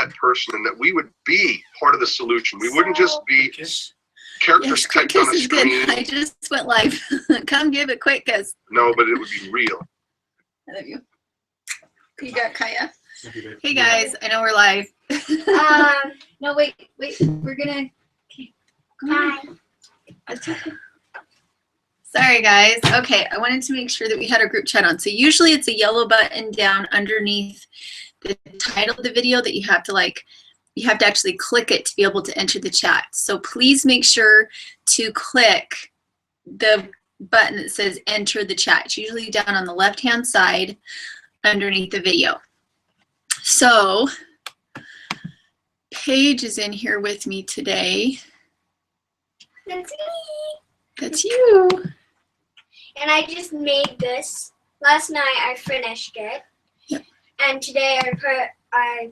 that person and that we would be part of the solution. We wouldn't just be characters typed on a screen. I just went live. Come give a quick kiss. No, but it would be real. I love you. You got Kaya. Hey guys, I know we're live. No, wait. We're gonna. Okay. Bye. Sorry guys. Okay, I wanted to make sure that we had our group chat on. So usually it's a yellow button down underneath the title of the video that you have to actually click it to be able to enter the chat. So please make sure to click the button that says enter the chat. It's usually down on the left hand side underneath the video. So Paige is in here with me today. That's me. That's you. And I just made this. Last night I finished it. Yep. And today I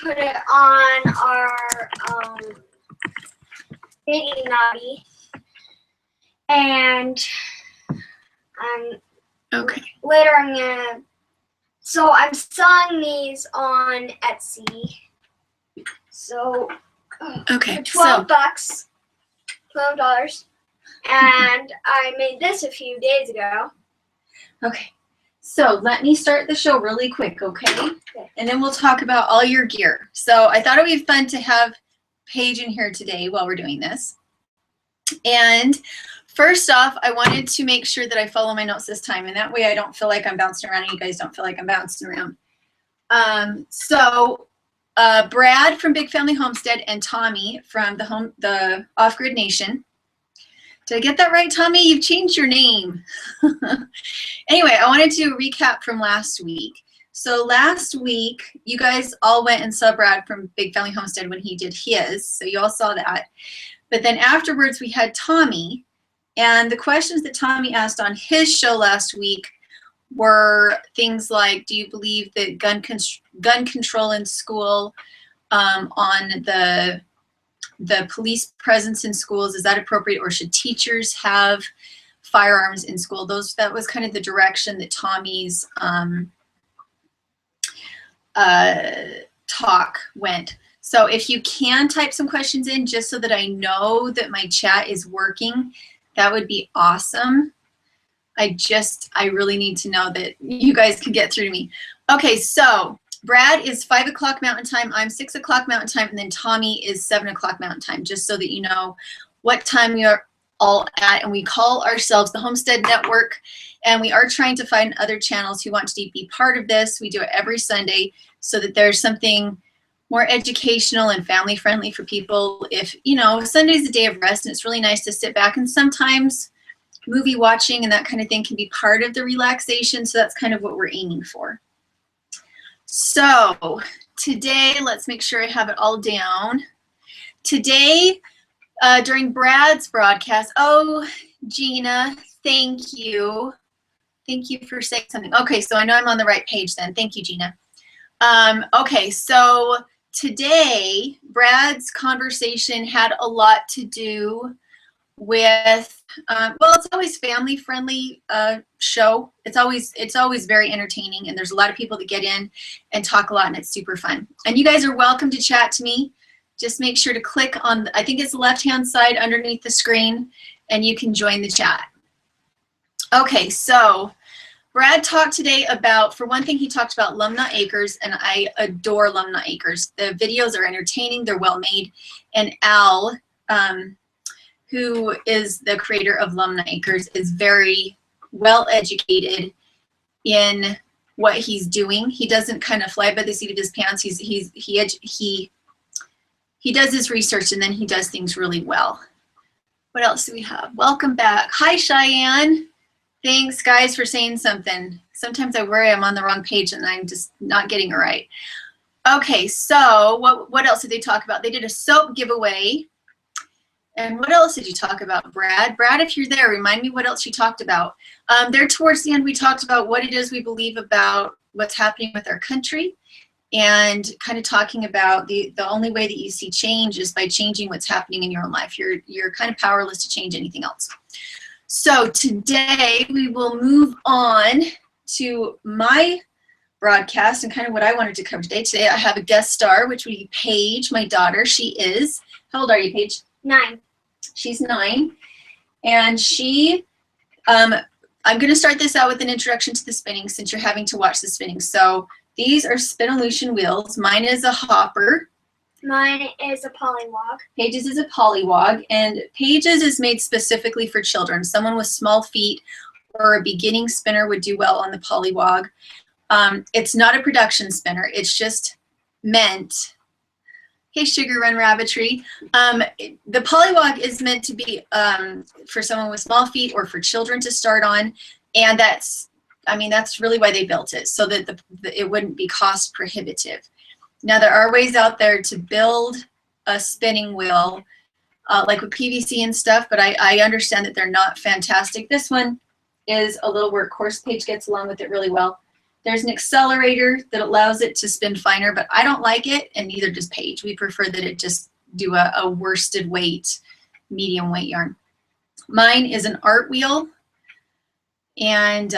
put it on our baking knobby. And Okay. later I'm gonna, so I'm selling these on Etsy. So Okay. for 12 bucks, $12. And I made this a few days ago. Okay. So let me start the show really quick, okay? Okay. And then we'll talk about all your gear. So I thought it would be fun to have Paige in here today while we're doing this. And first off, I wanted to make sure that I follow my notes this time, and that way I don't feel like I'm bouncing around and you guys don't feel like I'm bouncing around. Brad from Big Family Homestead and Tommy from the Off-Grid Nation. Did I get that right, Tommy? You've changed your name. Anyway, I wanted to recap from last week. So last week, you guys all went and saw Brad from Big Family Homestead when he did his. So you all saw that. But then afterwards, we had Tommy. And the questions that Tommy asked on his show last week were things like, do you believe that gun control in school, on the police presence in schools, is that appropriate, or should teachers have firearms in school? That was kind of the direction that Tommy's talk went. So if you can type some questions in just so that I know that my chat is working, that would be awesome. I really need to know that you guys can get through to me. Okay, so Brad is 5 o'clock Mountain Time, I'm 6 o'clock Mountain Time, and then Tommy is 7 o'clock Mountain Time, just so that you know what time we are all at. And we call ourselves the Homestead Network, and we are trying to find other channels who want to be part of this. We do it every Sunday so that there's something more educational and family friendly for people. If, you know, Sunday's a day of rest and it's really nice to sit back, and sometimes movie watching and that kind of thing can be part of the relaxation. So that's kind of what we're aiming for. So today, let's make sure I have it all down. Today, during Brad's broadcast, oh, Gina, thank you. Thank you for saying something. Okay, so I know I'm on the right page then. Thank you, Gina. Okay, so today, Brad's conversation had a lot to do with, well, it's always family-friendly show. It's always very entertaining, and there's a lot of people that get in and talk a lot, and it's super fun. And you guys are welcome to chat to me. Just make sure to click on, I think it's the left-hand side underneath the screen, and you can join the chat. Okay, so Brad talked today about, for one thing, he talked about Lumnah Acres, and I adore Lumnah Acres. The videos are entertaining, they're well made, and Al, who is the creator of Lumnah Acres, is very well educated in what he's doing. He doesn't kind of fly by the seat of his pants. He does his research, and then he does things really well. What else do we have? Welcome back. Hi, Cheyenne. Thanks, guys, for saying something. Sometimes I worry I'm on the wrong page and I'm just not getting it right. Okay, so what else did they talk about? They did a soap giveaway. And what else did you talk about, Brad? Brad, if you're there, remind me what else you talked about. There towards the end, we talked about what it is we believe about what's happening with our country, and kind of talking about the only way that you see change is by changing what's happening in your own life. You're kind of powerless to change anything else. So today we will move on to my broadcast and kind of what I wanted to cover today. Today I have a guest star, which would be Paige, my daughter. She is, how old are you, Paige? 9. She's 9. And she, I'm going to start this out with an introduction to the spinning since you're having to watch the spinning. So these are Spinolution wheels. Mine is a hopper. Mine is a polywog. Paige's is a polywog. And Paige's is made specifically for children. Someone with small feet or a beginning spinner would do well on the polywog. It's not a production spinner. It's just meant, hey, Sugar Run Rabbitry. The polywog is meant to be for someone with small feet or for children to start on. And that's really why they built it, so that it wouldn't be cost prohibitive. Now, there are ways out there to build a spinning wheel, like with PVC and stuff, but I understand that they're not fantastic. This one is a little workhorse. Paige gets along with it really well. There's an accelerator that allows it to spin finer, but I don't like it, and neither does Paige. We prefer that it just do a worsted weight, medium weight yarn. Mine is an art wheel, and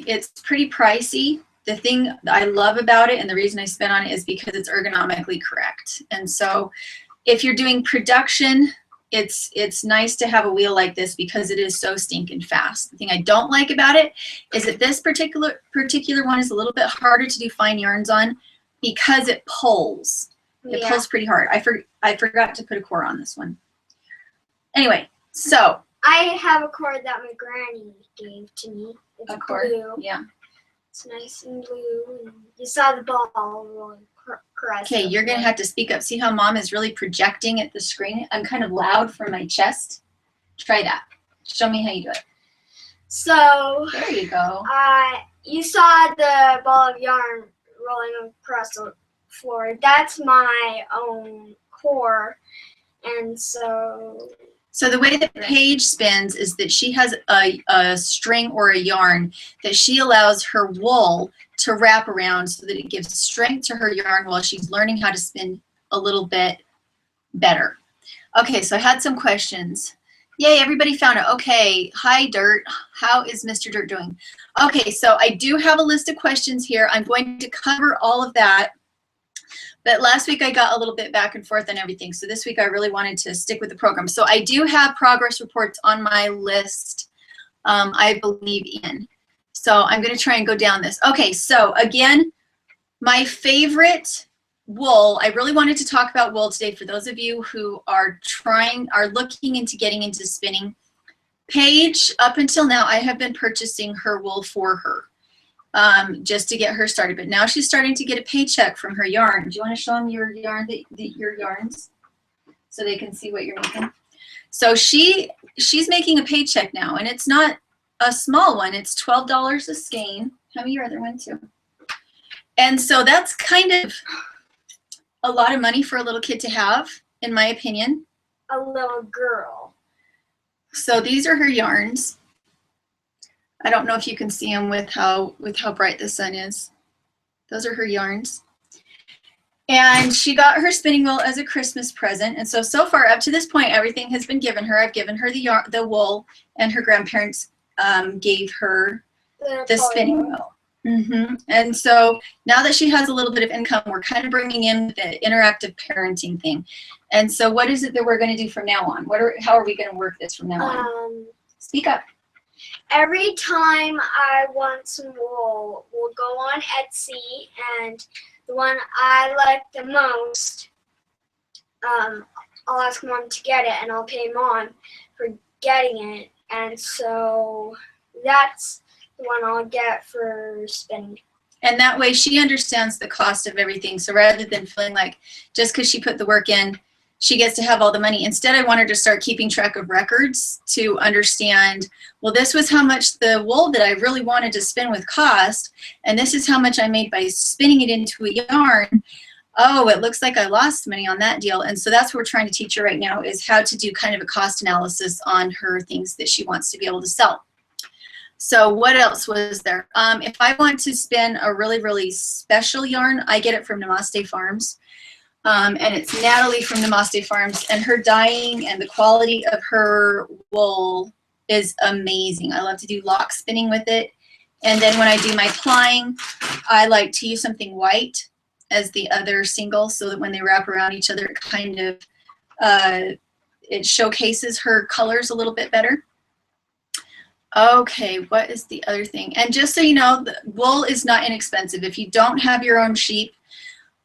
it's pretty pricey. The thing I love about it and the reason I spin on it is because it's ergonomically correct. And so if you're doing production, it's nice to have a wheel like this because it is so stinking fast. The thing I don't like about it is that this particular one is a little bit harder to do fine yarns on because it pulls. It pulls pretty hard. I forgot to put a cord on this one. Anyway, so I have a cord that my granny gave to me. It's a cord, blue. yeah. It's nice and blue. And you saw the ball rolling across. Okay, you're gonna have to speak up. See how Mom is really projecting at the screen? I'm kind of loud from my chest. Try that. Show me how you do it. So there you go. You saw the ball of yarn rolling across the floor. That's my own core, and so the way that Paige spins is that she has a string or a yarn that she allows her wool to wrap around so that it gives strength to her yarn while she's learning how to spin a little bit better. Okay, so I had some questions. Yay, everybody found it. Okay, hi Dirt. How is Mr. Dirt doing? Okay, so I do have a list of questions here. I'm going to cover all of that. But last week I got a little bit back and forth on everything. So this week I really wanted to stick with the program. So I do have progress reports on my list, I believe in. So I'm going to try and go down this. Okay, so again, my favorite wool. I really wanted to talk about wool today for those of you who are looking into getting into spinning. Paige, up until now, I have been purchasing her wool for her. Just to get her started, but now she's starting to get a paycheck from her yarn. Do you want to show them your yarn, your yarns, so they can see what you're making? So she's making a paycheck now, and it's not a small one. It's $12 a skein. How many your other one too? And so that's kind of a lot of money for a little kid to have, in my opinion. a little girl. So these are her yarns. I don't know if you can see them with how bright the sun is. Those are her yarns. And she got her spinning wheel as a Christmas present. And so far up to this point, everything has been given her. I've given her the wool, and her grandparents gave her the spinning wheel. And so now that she has a little bit of income, we're kind of bringing in the interactive parenting thing. And so what is it that we're going to do from now on? How are we going to work this from now on? Speak up. Every time I want some wool, we'll go on Etsy, and the one I like the most, I'll ask Mom to get it, and I'll pay Mom for getting it. And so that's the one I'll get for spinning. And that way she understands the cost of everything. So rather than feeling like just because she put the work in, she gets to have all the money. Instead, I want her to start keeping track of records to understand, well, this was how much the wool that I really wanted to spin with cost, and this is how much I made by spinning it into a yarn. Oh, it looks like I lost money on that deal. And so that's what we're trying to teach her right now, is how to do kind of a cost analysis on her things that she wants to be able to sell. So what else was there? If I want to spin a really, really special yarn, I get it from Namaste Farms. And it's Natalie from Namaste Farms, and her dyeing and the quality of her wool is amazing. I love to do lock spinning with it, And then when I do my plying, I like to use something white as the other single so that when they wrap around each other, it kind of, it showcases her colors a little bit better. Okay, what is the other thing? And just so you know, the wool is not inexpensive. If you don't have your own sheep,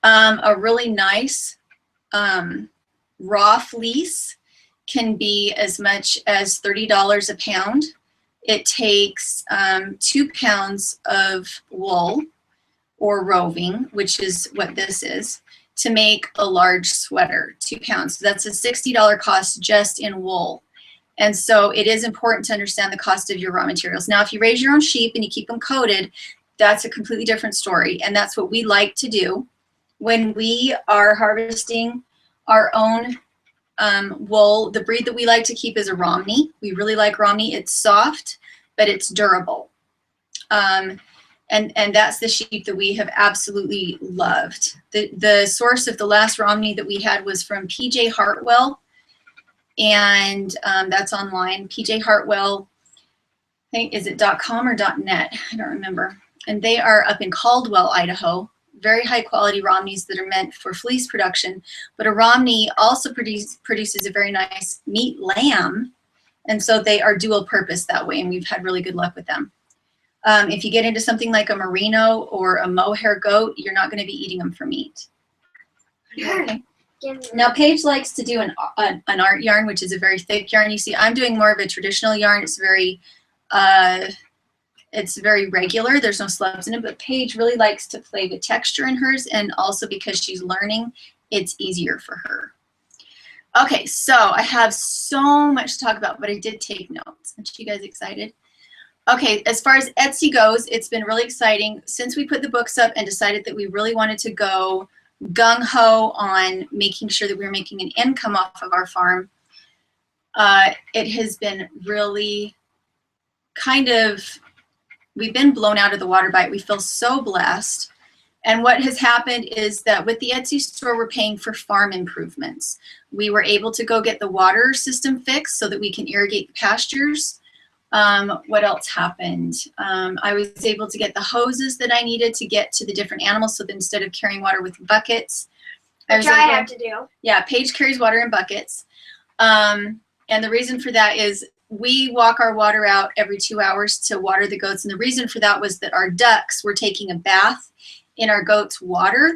a really nice raw fleece can be as much as $30 a pound. It takes 2 pounds of wool or roving, which is what this is, to make a large sweater, 2 pounds. So that's a $60 cost just in wool. And so it is important to understand the cost of your raw materials. Now, if you raise your own sheep and you keep them coated, that's a completely different story. And that's what we like to do when we are harvesting our own wool. The breed that we like to keep is a Romney. We really like Romney. It's soft, but it's durable. And that's the sheep that we have absolutely loved. The source of the last Romney that we had was from PJ Hartwell, and that's online. PJ Hartwell, I think, is it .com or .net? I don't remember. And they are up in Caldwell, Idaho. Very high quality Romneys that are meant for fleece production. But a Romney also produces a very nice meat lamb. And so they are dual purpose that way, and we've had really good luck with them. If you get into something like a merino or a mohair goat, you're not going to be eating them for meat. Okay. Now, Paige likes to do an art yarn, which is a very thick yarn. You see, I'm doing more of a traditional yarn. It's very regular. There's no slubs in it, but Paige really likes to play with texture in hers, and also because she's learning, it's easier for her. Okay, so I have so much to talk about, but I did take notes. Aren't you guys excited? Okay, as far as Etsy goes, it's been really exciting. Since we put the books up and decided that we really wanted to go gung-ho on making sure that we were making an income off of our farm, it has been really we've been blown out of the water by it. We feel so blessed. And what has happened is that with the Etsy store, we're paying for farm improvements. We were able to go get the water system fixed so that we can irrigate the pastures. What else happened? I was able to get the hoses that I needed to get to the different animals, so that instead of carrying water with buckets, Which I have to do. Yeah, Paige carries water in buckets. And the reason for that is we walk our water out every 2 hours to water the goats. And the reason for that was that our ducks were taking a bath in our goats' water.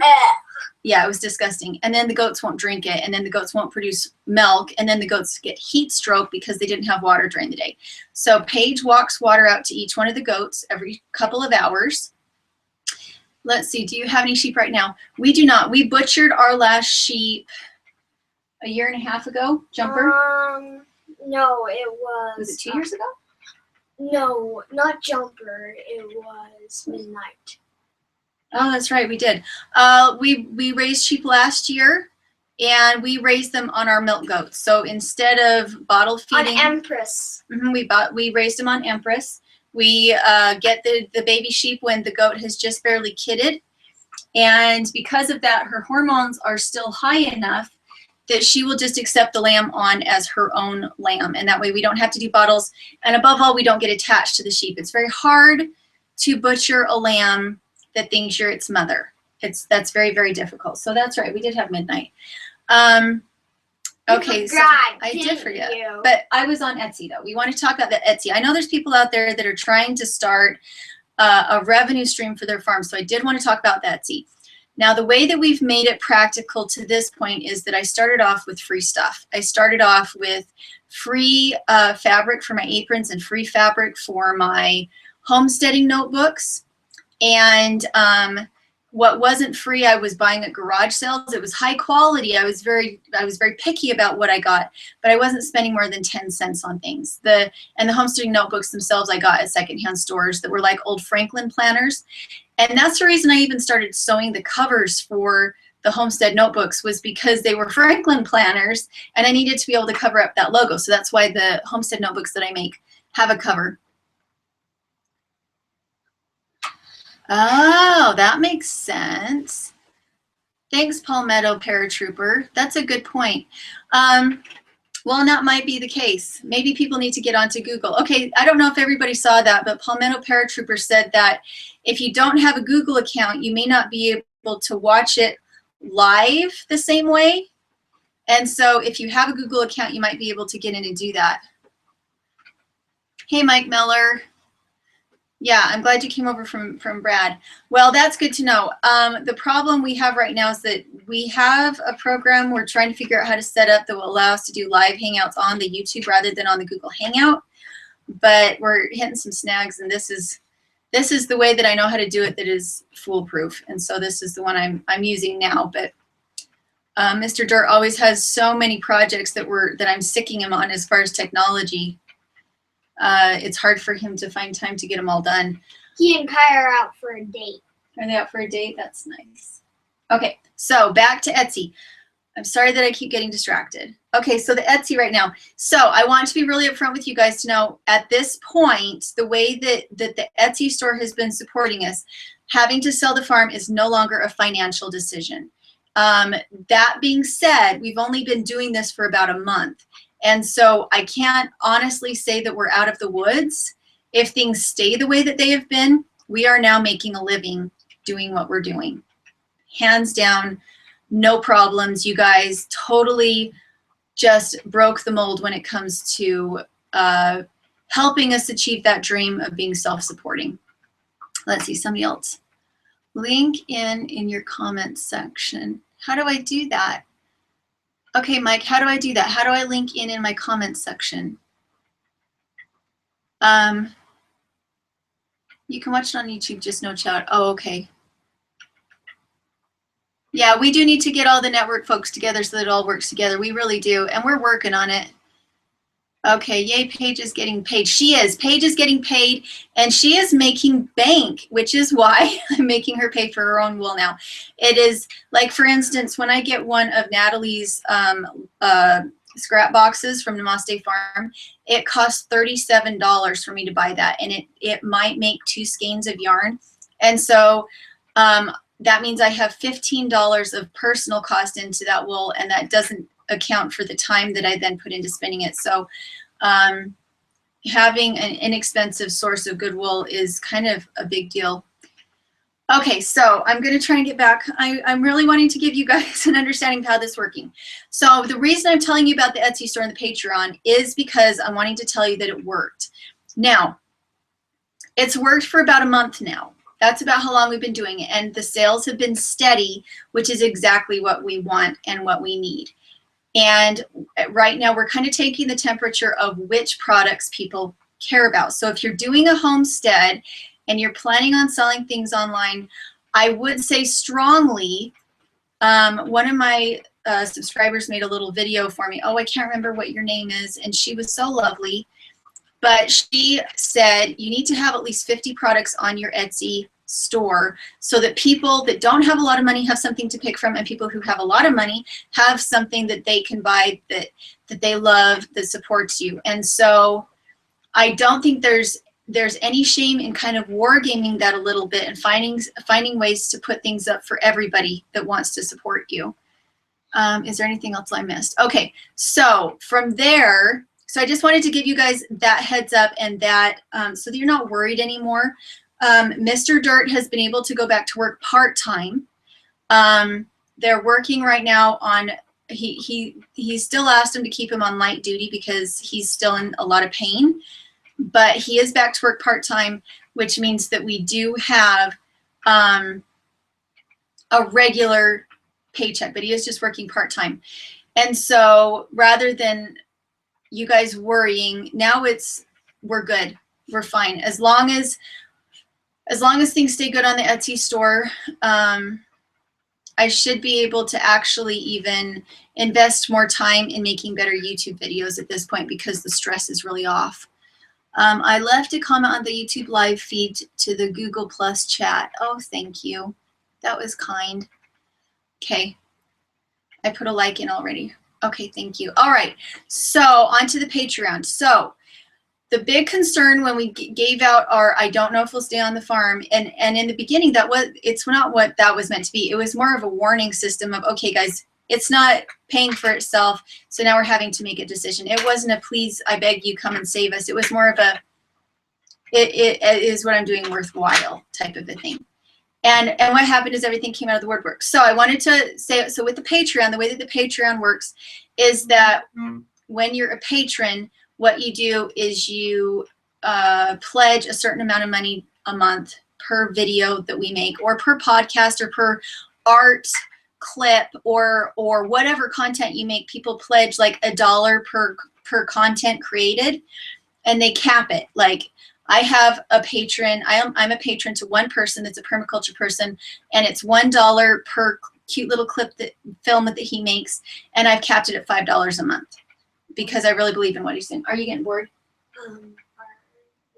Yeah, it was disgusting. And then the goats won't drink it, and then the goats won't produce milk, and then the goats get heat stroke because they didn't have water during the day. So Paige walks water out to each one of the goats every couple of hours. Let's see, do you have any sheep right now? We do not. We butchered our last sheep a year and a half ago, Jumper. No, it was. Was it 2 years ago? No, not Jumper. It was Midnight. Oh, that's right, we did. We raised sheep last year, and we raised them on our milk goats. So instead of bottle feeding, on Empress. We raised them on Empress. We get the baby sheep when the goat has just barely kidded, and because of that, her hormones are still high enough that she will just accept the lamb on as her own lamb, and that way we don't have to do bottles, and above all, we don't get attached to the sheep. It's very hard to butcher a lamb that thinks you're its mother. That's very, very difficult. So that's right, we did have Midnight. Okay, so I did forget, but I was on Etsy though. We want to talk about the Etsy. I know there's people out there that are trying to start a revenue stream for their farm, so I did want to talk about the Etsy. Now, the way that we've made it practical to this point is that I started off with free stuff. I started off with free fabric for my aprons and free fabric for my homesteading notebooks. And what wasn't free, I was buying at garage sales. It was high quality. I was very picky about what I got, but I wasn't spending more than 10 cents on things. And the homesteading notebooks themselves I got at secondhand stores that were like old Franklin planners. And that's the reason I even started sewing the covers for the Homestead notebooks, was because they were Franklin planners and I needed to be able to cover up that logo. So that's why the Homestead notebooks that I make have a cover. Oh, that makes sense. Thanks, Palmetto Paratrooper. That's a good point. Well, that might be the case. Maybe people need to get onto Google. Okay, I don't know if everybody saw that, but Palmetto Paratrooper said that if you don't have a Google account, you may not be able to watch it live the same way. And so if you have a Google account, you might be able to get in and do that. Hey, Mike Miller. Yeah, I'm glad you came over from Brad. Well, that's good to know. The problem we have right now is that we have a program we're trying to figure out how to set up that will allow us to do live hangouts on the YouTube rather than on the Google Hangout. But we're hitting some snags, and this is the way that I know how to do it that is foolproof. And so this is the one I'm using now. But Mr. Dirt always has so many projects that I'm sicking him on as far as technology. It's hard for him to find time to get them all done. He and Kai are out for a date. Are they out for a date? That's nice. Okay, so back to Etsy. I'm sorry that I keep getting distracted. Okay, so the Etsy right now. So I want to be really upfront with you guys to know at this point, the way that the Etsy store has been supporting us, having to sell the farm is no longer a financial decision. That being said, we've only been doing this for about a month. And so I can't honestly say that we're out of the woods. If things stay the way that they have been, we are now making a living doing what we're doing. Hands down, no problems. You guys totally just broke the mold when it comes to helping us achieve that dream of being self-supporting. Let's see, somebody else. Link in your comments section. How do I do that? Okay, Mike, how do I do that? How do I link in my comments section? You can watch it on YouTube, just no chat. Oh, okay. Yeah, we do need to get all the network folks together so that it all works together. We really do, and we're working on it. Okay, yay, Paige is getting paid. She is. Paige is getting paid, and she is making bank, which is why I'm making her pay for her own wool now. It is, like, for instance, when I get one of Natalie's scrap boxes from Namaste Farm, it costs $37 for me to buy that, and it might make 2 skeins of yarn. And so that means I have $15 of personal cost into that wool, and that doesn't account for the time that I then put into spinning it. So having an inexpensive source of good wool is kind of a big deal. Okay, so I'm going to try and get back. I'm really wanting to give you guys an understanding of how this is working. So the reason I'm telling you about the Etsy store and the Patreon is because I'm wanting to tell you that it worked. Now, it's worked for about a month now. That's about how long we've been doing it. And the sales have been steady, which is exactly what we want and what we need. And right now we're kind of taking the temperature of which products people care about. So if you're doing a homestead and you're planning on selling things online, I would say strongly, one of my subscribers made a little video for me. Oh, I can't remember what your name is. And she was so lovely. But she said you need to have at least 50 products on your Etsy store so that people that don't have a lot of money have something to pick from, and people who have a lot of money have something that they can buy that they love, that supports you. And so I don't think there's any shame in kind of wargaming that a little bit and finding ways to put things up for everybody that wants to support you. Is there anything else I missed? Okay, so from there, so I just wanted to give you guys that heads up and that so that you're not worried anymore. Mr. Dirt has been able to go back to work part-time. They're working right now on, he still asked him to keep him on light duty because he's still in a lot of pain, but he is back to work part-time, which means that we do have a regular paycheck, but he is just working part-time. And so rather than you guys worrying, now we're good, we're fine. As long as things stay good on the Etsy store, I should be able to actually even invest more time in making better YouTube videos at this point because the stress is really off. I left a comment on the YouTube live feed to the Google Plus chat. Oh, thank you. That was kind. Okay. I put a like in already. Okay, thank you. All right, so on to the Patreon. So the big concern when we gave out our I don't know if we'll stay on the farm, and in the beginning it's not what that was meant to be. It was more of a warning system of, okay guys, it's not paying for itself. So now we're having to make a decision. It wasn't a please, I beg you, come and save us. It was more of a, it is what I'm doing worthwhile type of a thing. And what happened is everything came out of the woodwork. So I wanted to say, so with the Patreon, the way that the Patreon works is that when you're a patron, what you do is you pledge a certain amount of money a month per video that we make, or per podcast, or per art clip, or whatever content you make. People pledge like $1 per content created, and they cap it. Like, I have a patron, I'm a patron to one person that's a permaculture person, and it's $1 per cute little clip film that he makes, and I've capped it at $5 a month because I really believe in what he's doing. Are you getting bored? Are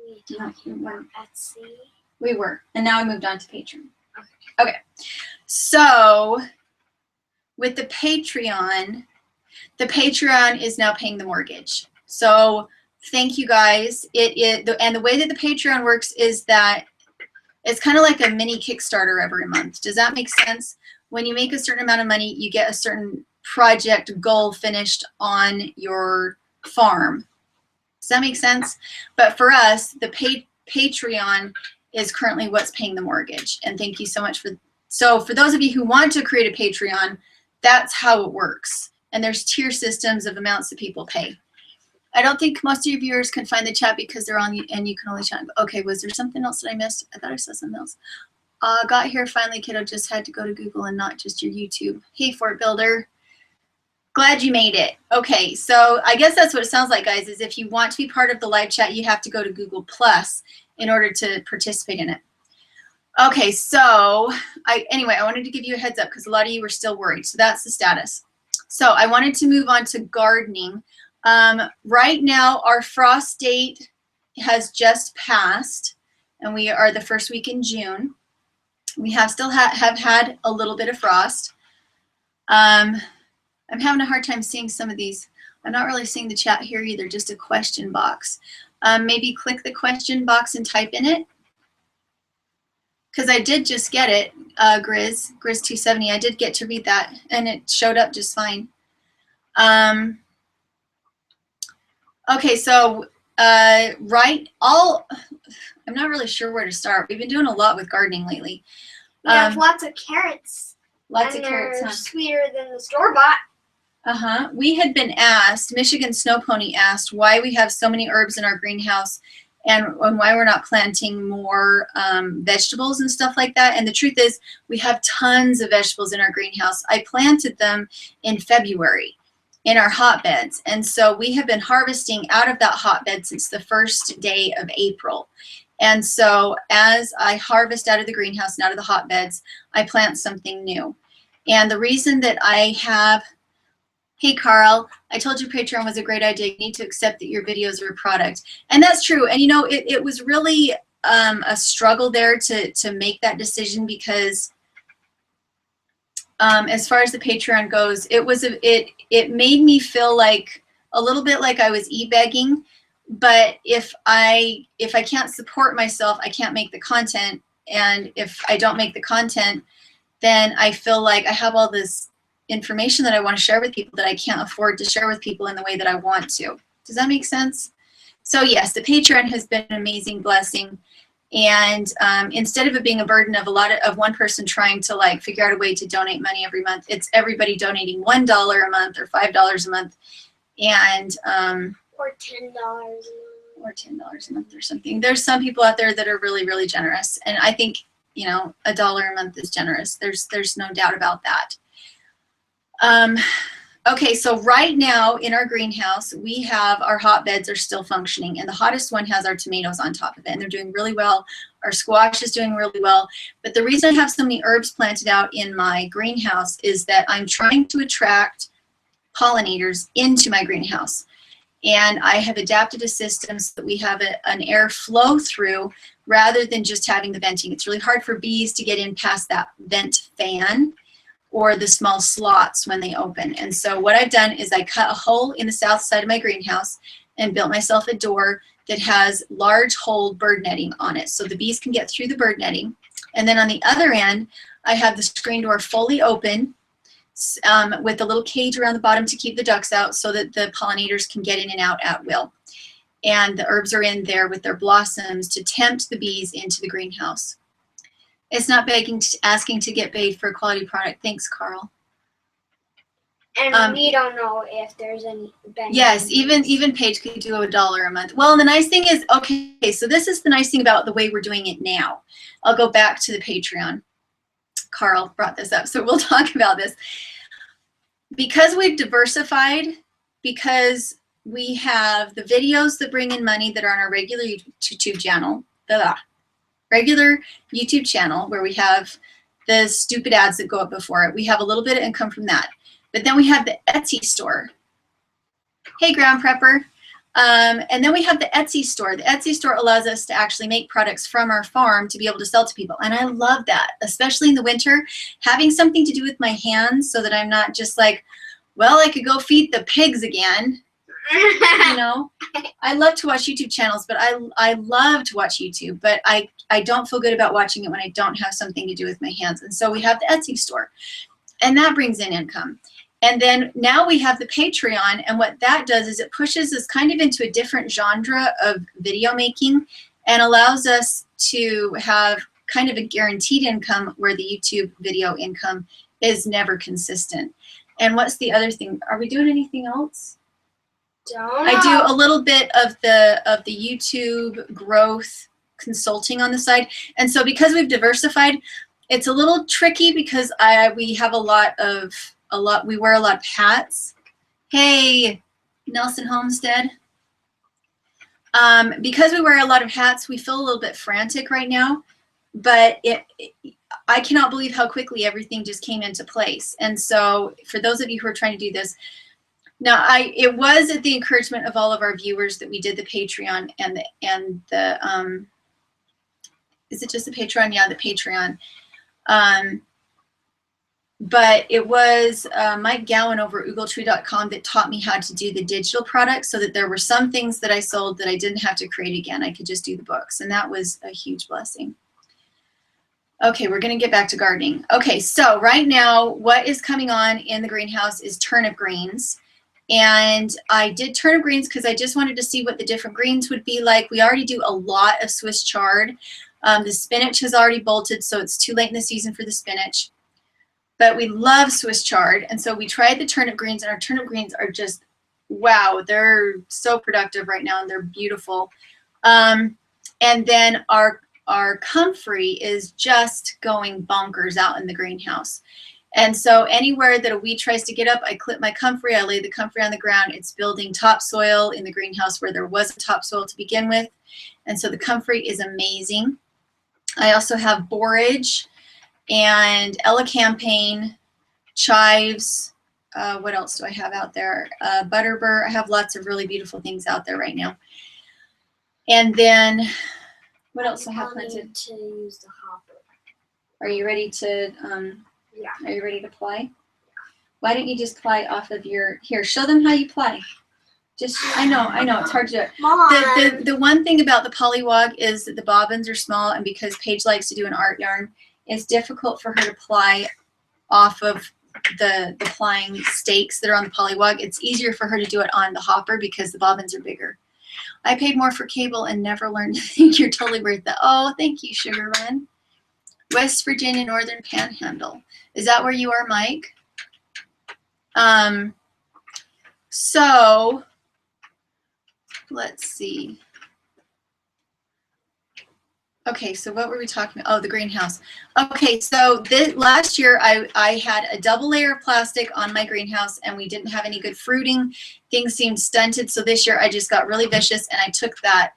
we talking about Etsy? We were, and now I moved on to Patreon. Okay, so with the Patreon is now paying the mortgage. So thank you guys. And the way that the Patreon works is that it's kind of like a mini Kickstarter every month. Does that make sense? When you make a certain amount of money, you get a certain project goal finished on your farm. Does that make sense? But for us, the Patreon is currently what's paying the mortgage. And thank you so much so for those of you who want to create a Patreon, that's how it works. And there's tier systems of amounts that people pay. I don't think most of your viewers can find the chat because they're on and you can only chat. Okay, was there something else that I missed? I thought I saw something else. Got here finally, kiddo. Just had to go to Google and not just your YouTube. Hey, Fort Builder. Glad you made it. Okay, so I guess that's what it sounds like, guys, is if you want to be part of the live chat, you have to go to Google Plus in order to participate in it. Okay, so anyway, I wanted to give you a heads up because a lot of you were still worried. So that's the status. So I wanted to move on to gardening. Right now, our frost date has just passed, and we are the first week in June. We have still have had a little bit of frost. I'm having a hard time seeing some of these. I'm not really seeing the chat here either, just a question box. Maybe click the question box and type in it. Because I did just get it, Grizz270. I did get to read that, and it showed up just fine. Okay, so I'm not really sure where to start. We've been doing a lot with gardening lately. We have lots of carrots. Lots of carrots, they're huh? sweeter than the store-bought. We had been asked, Michigan Snow Pony asked, why we have so many herbs in our greenhouse and why we're not planting more vegetables and stuff like that. And the truth is, we have tons of vegetables in our greenhouse. I planted them in February in our hotbeds. And so we have been harvesting out of that hotbed since the first day of April. And so as I harvest out of the greenhouse and out of the hotbeds, I plant something new. And the reason that I have, hey Carl, I told you Patreon was a great idea. You need to accept that your videos are a product. And that's true. And you know, it was really a struggle there to make that decision because as far as the Patreon goes, it made me feel like a little bit like I was e-begging. But if I can't support myself, I can't make the content. And if I don't make the content, then I feel like I have all this information that I want to share with people that I can't afford to share with people in the way that I want to. Does that make sense? So yes, the Patreon has been an amazing blessing. And instead of it being a burden of one person trying to like figure out a way to donate money every month, it's everybody donating $1 a month or $5 a month. And Or $10 a month. Or $10 a month or something. There's some people out there that are really, really generous. And I think, you know, $1 a month is generous. There's no doubt about that. Okay, so right now in our greenhouse, we have our hotbeds are still functioning. And the hottest one has our tomatoes on top of it. And they're doing really well. Our squash is doing really well. But the reason I have so many herbs planted out in my greenhouse is that I'm trying to attract pollinators into my greenhouse. And I have adapted a system so that we have an air flow through rather than just having the venting. It's really hard for bees to get in past that vent fan or the small slots when they open. And so what I've done is I cut a hole in the south side of my greenhouse and built myself a door that has large hole bird netting on it so the bees can get through the bird netting. And then on the other end, I have the screen door fully open with a little cage around the bottom to keep the ducks out so that the pollinators can get in and out at will. And the herbs are in there with their blossoms to tempt the bees into the greenhouse. It's not asking to get paid for a quality product. Thanks, Carl. And we don't know if there's any benefits. Yes, even Paige could do $1 a month. Well, and the nice thing is, okay, so this is the nice thing about the way we're doing it now. I'll go back to the Patreon. Carl brought this up, so we'll talk about this. Because we've diversified, because we have the videos that bring in money that are on our regular YouTube channel, regular YouTube channel where we have the stupid ads that go up before it. We have a little bit of income from that. But then we have the Etsy store. Hey, Ground Prepper. And then we have the Etsy store. The Etsy store allows us to actually make products from our farm to be able to sell to people. And I love that, especially in the winter, having something to do with my hands so that I'm not just like, well, I could go feed the pigs again. You know, I love to watch YouTube channels, but I love to watch YouTube, but I don't feel good about watching it when I don't have something to do with my hands. And so we have the Etsy store, and that brings in income. And then now we have the Patreon, and what that does is it pushes us kind of into a different genre of video making and allows us to have kind of a guaranteed income where the YouTube video income is never consistent. And what's the other thing? Are we doing anything else? I do a little bit of the YouTube growth consulting on the side. And so because we've diversified, it's a little tricky because we have we wear a lot of hats. Hey, Nelson Homestead. Because we wear a lot of hats, we feel a little bit frantic right now, but I cannot believe how quickly everything just came into place. And so for those of you who are trying to do this, now it was at the encouragement of all of our viewers that we did the Patreon and the is it just the Patreon? Yeah, the Patreon. But it was Mike Gowan over at oogletree.com that taught me how to do the digital products so that there were some things that I sold that I didn't have to create again. I could just do the books, and that was a huge blessing. Okay, we're going to get back to gardening. Okay, so right now what is coming on in the greenhouse is turnip greens. And I did turnip greens because I just wanted to see what the different greens would be like. We already do a lot of Swiss chard. The spinach has already bolted, so it's too late in the season for the spinach. But we love Swiss chard, and so we tried the turnip greens, and our turnip greens are just, wow, they're so productive right now, and they're beautiful. And then our comfrey is just going bonkers out in the greenhouse. And so anywhere that a weed tries to get up, I clip my comfrey, I lay the comfrey on the ground. It's building topsoil in the greenhouse where there was a topsoil to begin with. And so the comfrey is amazing. I also have borage and elecampane, chives. What else do I have out there? Butterbur. I have lots of really beautiful things out there right now. And then what else I have planted? To use the hopper. Are you ready to? Yeah. Are you ready to ply? Why don't you just ply off of your, here, show them how you ply. Just, I know, it's hard to do it. Mom. The one thing about the polywog is that the bobbins are small, and because Paige likes to do an art yarn, it's difficult for her to ply off of the plying stakes that are on the polywog. It's easier for her to do it on the hopper because the bobbins are bigger. I paid more for cable and never learned to think you're totally worth that. Oh, thank you, Sugar Run. West Virginia, Northern Panhandle. Is that where you are, Mike? So let's see. Okay, so what were we talking about? Oh, the greenhouse. Okay, so last year I had a double layer of plastic on my greenhouse, and we didn't have any good fruiting. Things seemed stunted, so this year I just got really vicious, and I took that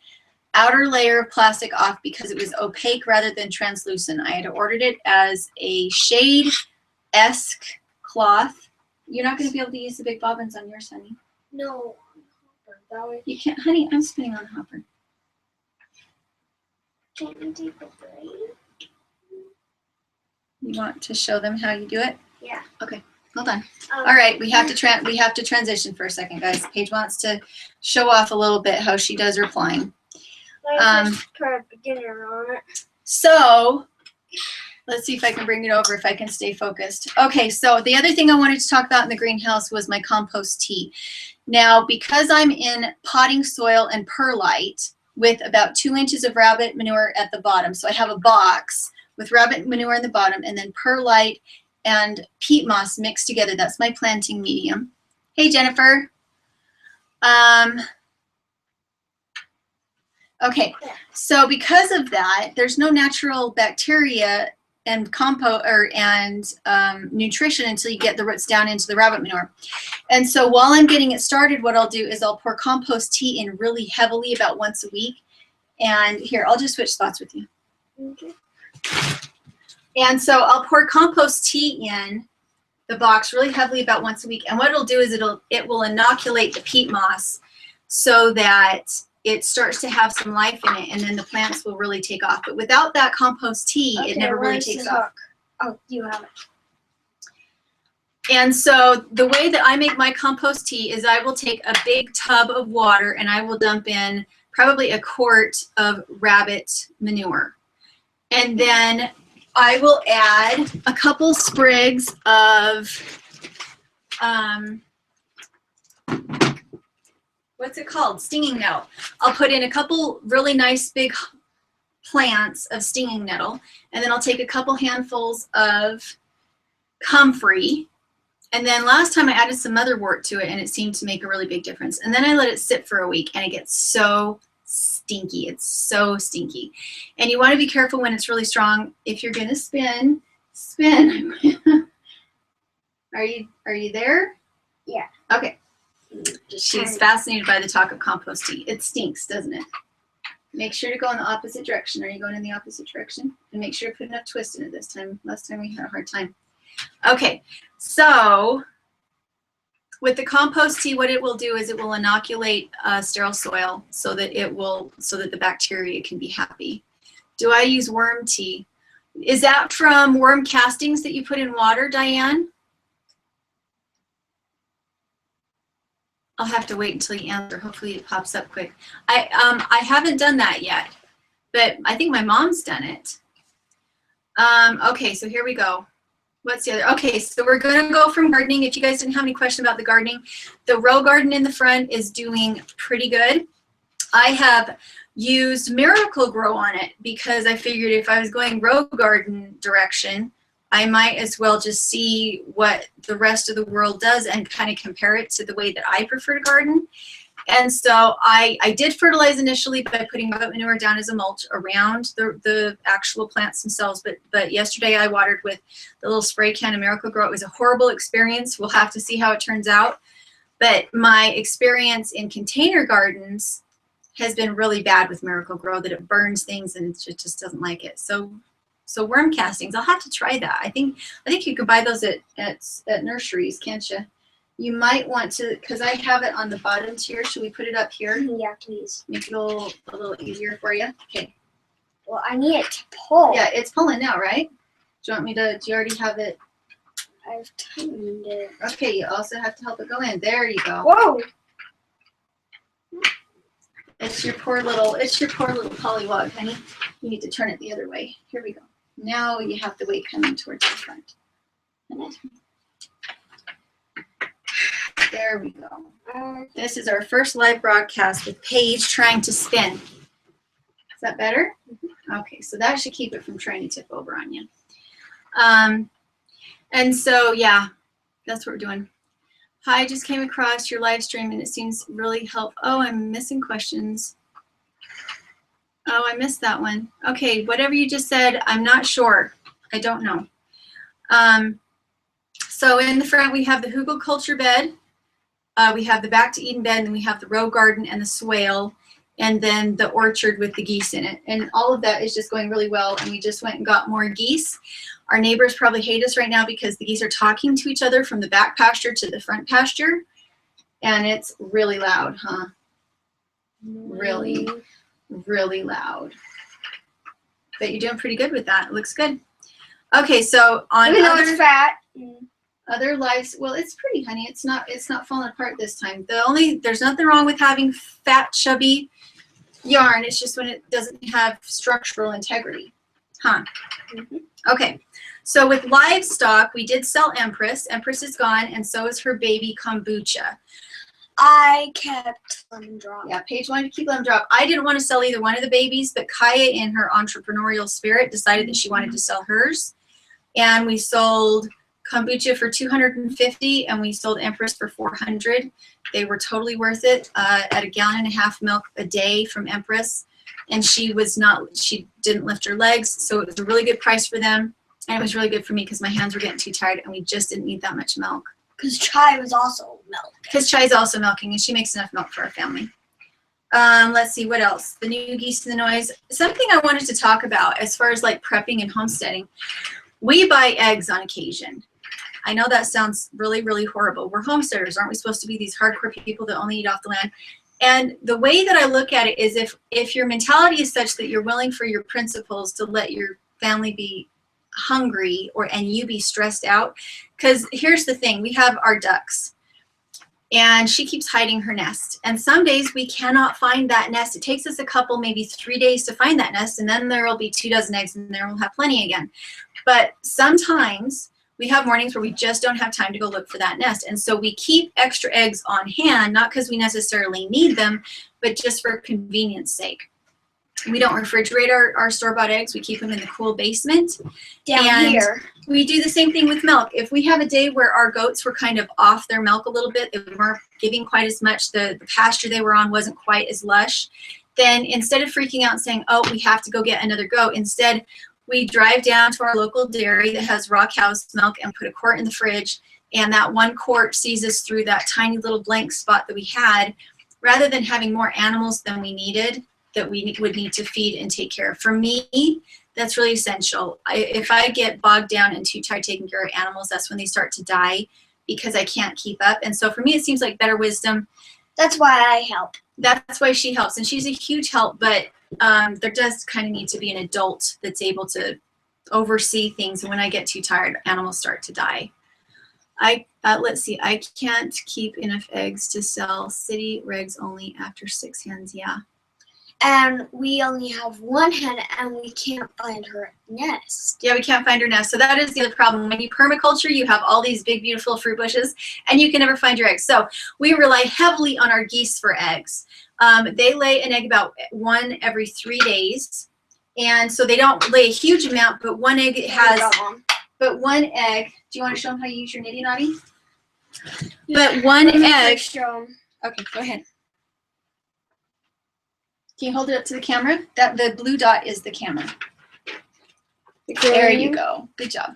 outer layer of plastic off because it was opaque rather than translucent. I had ordered it as a shade-esque cloth. You're not going to be able to use the big bobbins on yours, honey. No. That way. You can't, honey, I'm spinning on the hopper. Can't you take the blade? You want to show them how you do it? Yeah. Okay, hold on. All right, we have to transition for a second, guys. Paige wants to show off a little bit how she does her plying. Let's just put a beginner on it. So Let's see if I can bring it over, if I can stay focused. Okay, so the other thing I wanted to talk about in the greenhouse was my compost tea. Now, because I'm in potting soil and perlite with about 2 inches of rabbit manure at the bottom, so I have a box with rabbit manure in the bottom and then perlite and peat moss mixed together. That's my planting medium. Hey, Jennifer. Okay, so because of that, there's no natural bacteria and nutrition until you get the roots down into the rabbit manure. And so while I'm getting it started, what I'll do is I'll pour compost tea in really heavily about once a week. And here, I'll just switch spots with you. Okay. And so I'll pour compost tea in the box really heavily about once a week. And what it'll do is it will inoculate the peat moss so that it starts to have some life in it, and then the plants will really take off. But without that compost tea, it never really takes off. Oh, you have it. And so the way that I make my compost tea is I will take a big tub of water and I will dump in probably a quart of rabbit manure. And then I will add a couple sprigs of, what's it called? Stinging nettle. I'll put in a couple really nice big plants of stinging nettle, and then I'll take a couple handfuls of comfrey. And then last time I added some motherwort to it, and it seemed to make a really big difference. And then I let it sit for a week, and it gets so stinky. It's so stinky. And you want to be careful when it's really strong. If you're going to spin. Are you there? Yeah. Okay. She's fascinated by the talk of compost tea. It stinks, doesn't it? Make sure to go in the opposite direction. Are you going in the opposite direction? And make sure to put enough twist in it this time. Last time we had a hard time. Okay, so with the compost tea, what it will do is it will inoculate sterile soil so that the bacteria can be happy. Do I use worm tea? Is that from worm castings that you put in water, Diane? I'll have to wait until you answer. Hopefully it pops up quick. I haven't done that yet, but I think my mom's done it. Okay, so here we go. What's the other? Okay, so we're gonna go from gardening. If you guys didn't have any question about the gardening, the row garden in the front is doing pretty good. I have used Miracle Grow on it because I figured if I was going row garden direction, I might as well just see what the rest of the world does and kind of compare it to the way that I prefer to garden. And so I did fertilize initially by putting rabbit manure down as a mulch around the actual plants themselves. But yesterday I watered with the little spray can of Miracle Grow. It was a horrible experience. We'll have to see how it turns out. But my experience in container gardens has been really bad with Miracle Grow, that it burns things and it just doesn't like it. So worm castings, I'll have to try that. I think you can buy those at nurseries, can't you? You might want to, because I have it on the bottom tier. Should we put it up here? Yeah, please. Make it a little easier for you. Okay. Well, I need it to pull. Yeah, it's pulling now, right? Do you want me to? Do you already have it? I've tightened it. Okay. You also have to help it go in. There you go. Whoa. It's your poor little pollywog, honey. You need to turn it the other way. Here we go. Now you have the weight coming towards the front. There we go. This is our first live broadcast with Paige trying to spin. Is that better? Okay, so that should keep it from trying to tip over on you. And so, yeah, that's what we're doing. Hi, I just came across your live stream and it seems really helpful. Oh, I'm missing questions. Oh, I missed that one. Okay, whatever you just said, I'm not sure. I don't know. So in the front, we have the hugelkultur bed. We have the Back to Eden bed, and then we have the row garden and the swale, and then the orchard with the geese in it. And all of that is just going really well, and we just went and got more geese. Our neighbors probably hate us right now because the geese are talking to each other from the back pasture to the front pasture, and it's really loud, huh? Really, really loud. But you're doing pretty good with that. It looks good. Okay, so on even though it's fat. Other lives, well, it's pretty, honey. It's not falling apart this time. There's nothing wrong with having fat, chubby yarn. It's just when it doesn't have structural integrity. Huh. Okay. So with livestock, we did sell Empress. Empress is gone, and so is her baby kombucha. I kept Lemon Drop. Yeah, Paige wanted to keep Lemon Drop. I didn't want to sell either one of the babies, but Kaya, in her entrepreneurial spirit, decided that she wanted to sell hers. And we sold kombucha for $250, and we sold Empress for $400. They were totally worth it at 1.5 gallons milk a day from Empress. And she didn't lift her legs, so it was a really good price for them. And it was really good for me because my hands were getting too tired and we just didn't need that much milk. Because Chai was also milk. Because Chai is also milking, and she makes enough milk for our family. Let's see, what else? The new geese and the noise. Something I wanted to talk about as far as like prepping and homesteading. We buy eggs on occasion. I know that sounds really, really horrible. We're homesteaders. Aren't we supposed to be these hardcore people that only eat off the land? And the way that I look at it is if your mentality is such that you're willing for your principles to let your family be hungry and you be stressed out, because here's the thing, we have our ducks and she keeps hiding her nest, and some days we cannot find that nest. It takes us a couple, maybe 3 days to find that nest, and then there will be 24 eggs and there we'll have plenty again. But sometimes we have mornings where we just don't have time to go look for that nest, and so we keep extra eggs on hand, not because we necessarily need them, but just for convenience sake. We don't refrigerate our store-bought eggs. We keep them in the cool basement. Down here. We do the same thing with milk. If we have a day where our goats were kind of off their milk a little bit, they weren't giving quite as much, the pasture they were on wasn't quite as lush, then instead of freaking out and saying, oh, we have to go get another goat, instead we drive down to our local dairy that has raw cow's milk and put a quart in the fridge, and that 1 quart sees us through that tiny little blank spot that we had, rather than having more animals than we needed that we would need to feed and take care of. For me, that's really essential. If I get bogged down and too tired taking care of animals, that's when they start to die because I can't keep up. And so for me, it seems like better wisdom. That's why I help. That's why she helps, and she's a huge help, but there does kind of need to be an adult that's able to oversee things, and when I get too tired, animals start to die. Let's see, I can't keep enough eggs to sell. City regs only after 6 hens. Yeah. And we only have 1 hen, and we can't find her nest. Yeah, we can't find her nest. So that is the other problem. When you permaculture, you have all these big, beautiful fruit bushes, and you can never find your eggs. So we rely heavily on our geese for eggs. They lay an egg about 1 every 3 days, and so they don't lay a huge amount, but 1 egg has. But 1 egg. Do you want to show them how you use your nitty naughty? But 1 egg. Okay, go ahead. Can you hold it up to the camera? The blue dot is the camera. There you go. Good job.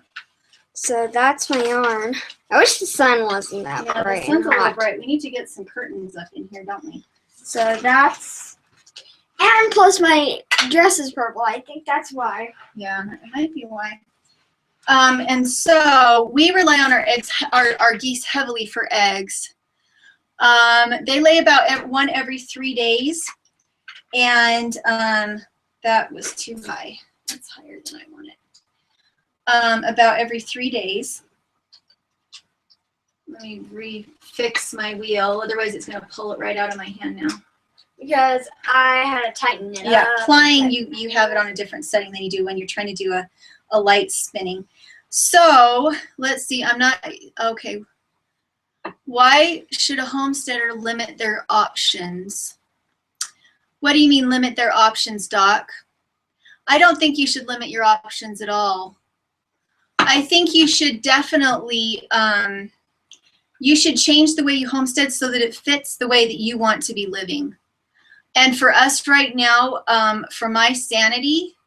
So that's my yarn. I wish the sun wasn't that bright. The sun's a little bright. We need to get some curtains up in here, don't we? So that's, and plus my dress is purple. I think that's why. Yeah, it might be why. And so we rely on our eggs, our geese heavily for eggs. They lay about 1 every 3 days. And that was too high. That's higher than I want it. About every 3 days. Let me refix my wheel. Otherwise, it's going to pull it right out of my hand now. Because I had to tighten it up. Yeah, plying, you have it on a different setting than you do when you're trying to do a light spinning. So, let's see. Okay. Why should a homesteader limit their options? What do you mean limit their options, Doc? I don't think you should limit your options at all. I think you should definitely, you should change the way you homestead so that it fits the way that you want to be living. And for us right now, for my sanity,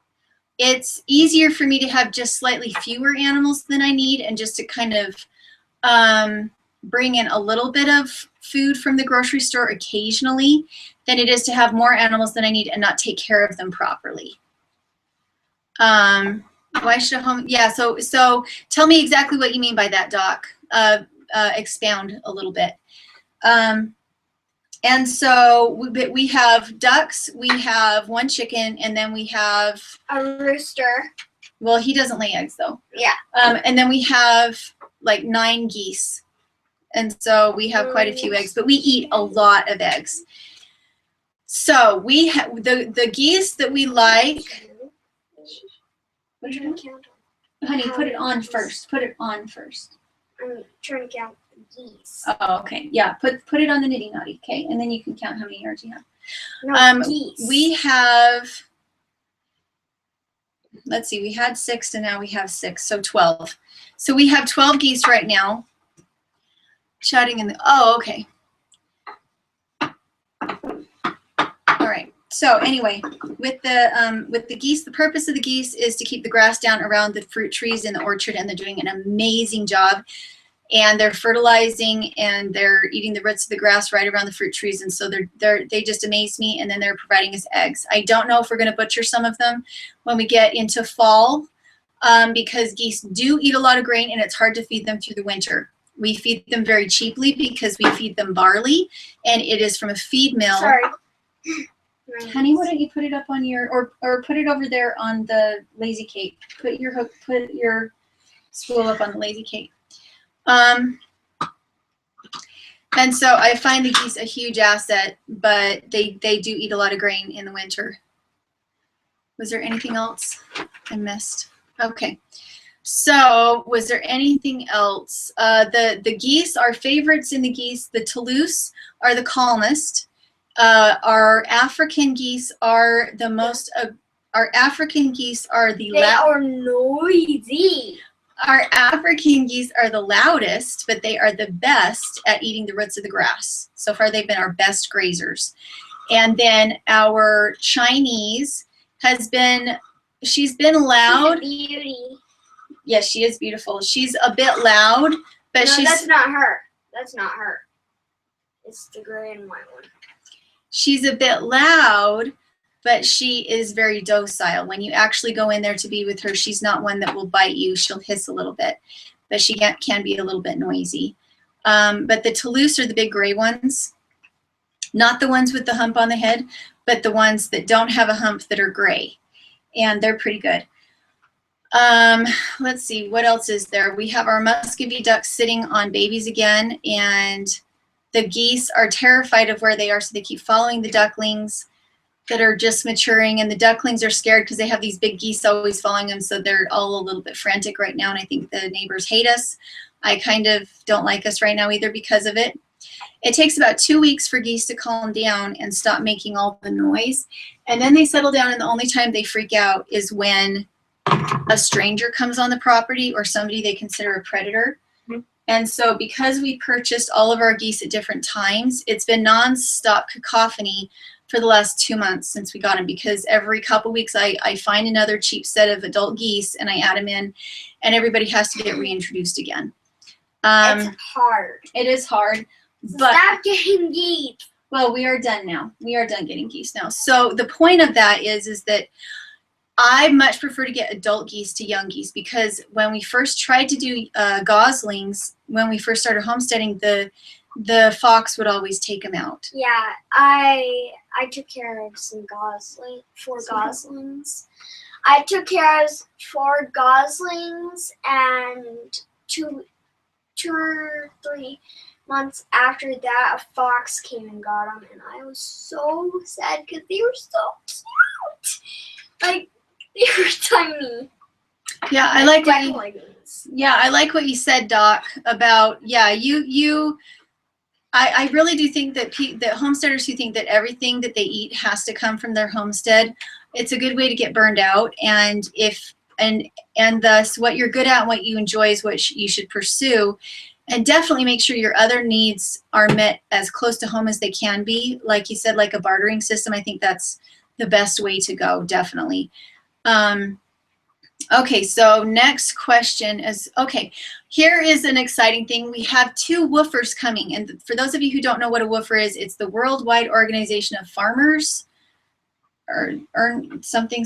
it's easier for me to have just slightly fewer animals than I need and just to kind of bring in a little bit of food from the grocery store occasionally than it is to have more animals than I need and not take care of them properly. Why should a home? Yeah, so tell me exactly what you mean by that, Doc. Expound a little bit. And so we have ducks, we have 1 chicken, and then we have a rooster. Well, he doesn't lay eggs though. Yeah. And then we have like 9 geese. And so we have quite a few eggs, but we eat a lot of eggs. So we have the geese that we like. Put it trying on. to count Honey, put it on first. Put it on first. I'm trying to count the geese. Oh, okay. Yeah, put it on the nitty naughty, okay? And then you can count how many yards you have. No, geese. We have, let's see, we had 6 and now we have 6, so 12. So we have 12 geese right now. Chatting in the, oh, okay. All right. So anyway, with the geese, the purpose of the geese is to keep the grass down around the fruit trees in the orchard, and they're doing an amazing job. And they're fertilizing and they're eating the roots of the grass right around the fruit trees, and so they just amaze me. And then they're providing us eggs. I don't know if we're going to butcher some of them when we get into fall, because geese do eat a lot of grain, and it's hard to feed them through the winter. We feed them very cheaply because we feed them barley, and it is from a feed mill. Sorry. Honey, why don't you put it up on your, or put it over there on the lazy cake. Put your spool up on the lazy cake. And so I find the geese a huge asset, but they do eat a lot of grain in the winter. Was there anything else I missed? Okay. So was there anything else? The geese, our favorites in the geese, the Toulouse are the calmest. Our African geese are the most, our African geese are the They are noisy. Our African geese are the loudest, but they are the best at eating the roots of the grass. So far, they've been our best grazers. And then our Chinese has been, she's been loud. She's a beauty. Yes, she is beautiful. She's a bit loud, but No, she's... that's not her. That's not her. It's the gray and white one. She's a bit loud, but she is very docile. When you actually go in there to be with her, she's not one that will bite you. She'll hiss a little bit, but she can be a little bit noisy. But the Toulouse are the big gray ones, not the ones with the hump on the head, but the ones that don't have a hump that are gray, and they're pretty good. Let's see, what else is there? We have our Muscovy ducks sitting on babies again, and the geese are terrified of where they are, so they keep following the ducklings that are just maturing, and the ducklings are scared because they have these big geese always following them, so they're all a little bit frantic right now, and I think the neighbors hate us. I kind of don't like us right now either because of it. It takes about 2 weeks for geese to calm down and stop making all the noise, and then they settle down, and the only time they freak out is when a stranger comes on the property or somebody they consider a predator. And so because we purchased all of our geese at different times, it's been nonstop cacophony for the last 2 months since we got them, because every couple weeks I find another cheap set of adult geese and I add them in, and everybody has to get reintroduced again. It's hard. It is hard. But Stop getting geese. well, we are done now. We are done getting geese now. So the point of that is that I much prefer to get adult geese to young geese, because when we first tried to do goslings, when we first started homesteading, the fox would always take them out. Yeah, I took care of some goslings. I took care of 4 goslings, and two or 3 months after that, a fox came and got them, and I was so sad because they were so cute. Like, they were tiny. Yeah, I like what you said, Doc, about, yeah, I really do think that that homesteaders who think that everything that they eat has to come from their homestead, it's a good way to get burned out. And and thus what you're good at and what you enjoy is what you should pursue. And definitely make sure your other needs are met as close to home as they can be. Like you said, like a bartering system, I think that's the best way to go, definitely. Okay, so next question is, okay, here is an exciting thing. We have 2 woofers coming. And for those of you who don't know what a woofer is, it's the Worldwide Organization of Farmers, or something.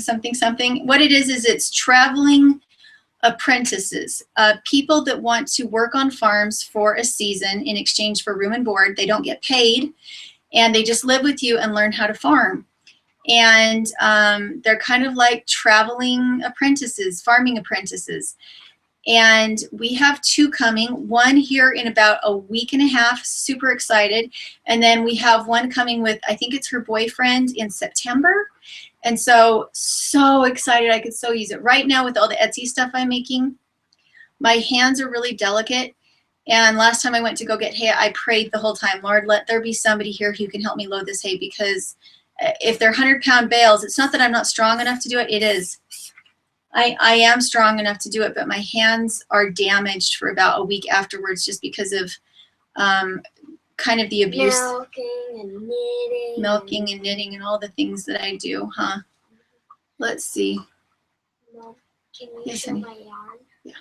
What it is it's traveling apprentices, people that want to work on farms for a season in exchange for room and board. They don't get paid, and they just live with you and learn how to farm. And they're kind of like traveling apprentices, farming apprentices. And we have 2 coming, one here in about a week and a half, super excited. And then we have one coming with, I think it's her boyfriend, in September. And so excited. I could so use it. Right now with all the Etsy stuff I'm making, my hands are really delicate. And last time I went to go get hay, I prayed the whole time, Lord, let there be somebody here who can help me load this hay, because if they're 100-pound bales, it's not that I'm not strong enough to do it. It is. I am strong enough to do it, but my hands are damaged for about a week afterwards just because of kind of the abuse. Milking and knitting and all the things that I do, huh? Let's see. Mom, can you show my yarn? Yeah.